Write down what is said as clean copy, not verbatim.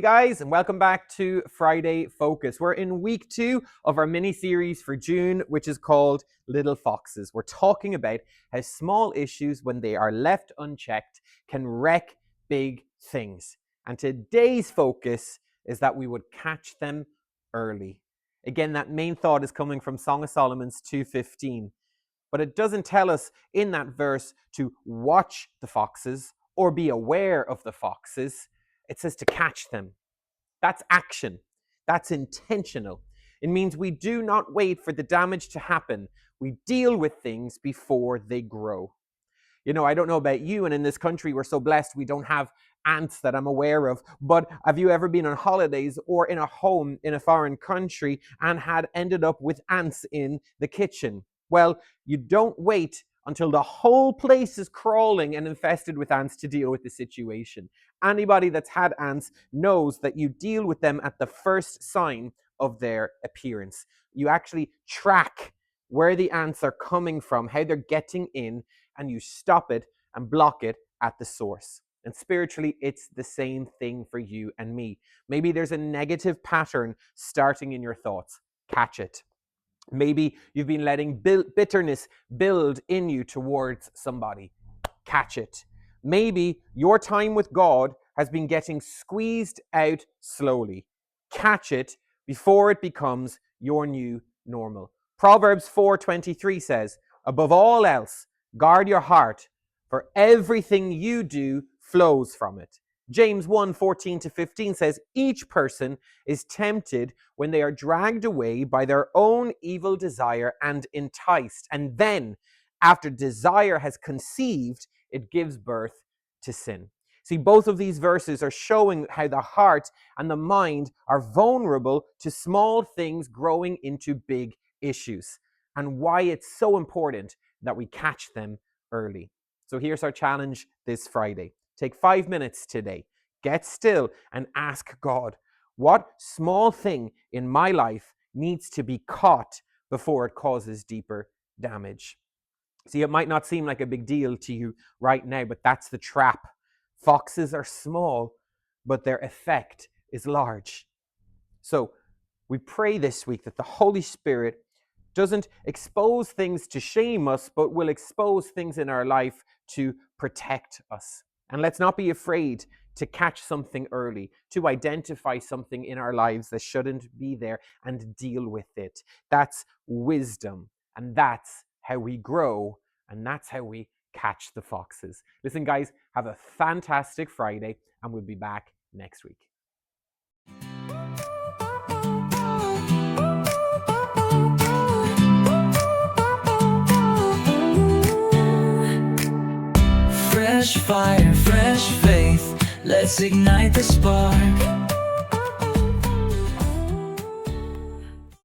Hey guys, and welcome back to Friday Focus. We're in week 2 of our mini-series for June, which is called Little Foxes. We're talking about how small issues, when they are left unchecked, can wreck big things. And today's focus is that we would catch them early. Again, that main thought is coming from Song of Solomon's 2:15. But it doesn't tell us in that verse to watch the foxes or be aware of the foxes. It says to catch them. That's action. That's intentional. It means we do not wait for the damage to happen. We deal with things before they grow. You know, I don't know about you, and in this country, we're so blessed we don't have ants that I'm aware of. But have you ever been on holidays or in a home in a foreign country and had ended up with ants in the kitchen? Well, you don't wait until the whole place is crawling and infested with ants to deal with the situation. Anybody that's had ants knows that you deal with them at the first sign of their appearance. You actually track where the ants are coming from, how they're getting in, and you stop it and block it at the source. And spiritually, it's the same thing for you and me. Maybe there's a negative pattern starting in your thoughts. Catch it. Maybe you've been letting bitterness build in you towards somebody. Catch it. Maybe your time with God has been getting squeezed out slowly. Catch it before it becomes your new normal. Proverbs 4:23 says, above all else, guard your heart, for everything you do flows from it. James 1:14-15 says, each person is tempted when they are dragged away by their own evil desire and enticed. And then, after desire has conceived, it gives birth to sin. See, both of these verses are showing how the heart and the mind are vulnerable to small things growing into big issues, and why it's so important that we catch them early. So here's our challenge this Friday. Take 5 minutes today, get still and ask God, what small thing in my life needs to be caught before it causes deeper damage? See, it might not seem like a big deal to you right now, but that's the trap. Foxes are small, but their effect is large. So we pray this week that the Holy Spirit doesn't expose things to shame us, but will expose things in our life to protect us. And let's not be afraid to catch something early, to identify something in our lives that shouldn't be there and deal with it. That's wisdom, and that's how we grow, and that's how we catch the foxes. Listen, guys, have a fantastic Friday, and we'll be back next week. Fresh fire, fresh faith, let's ignite the spark.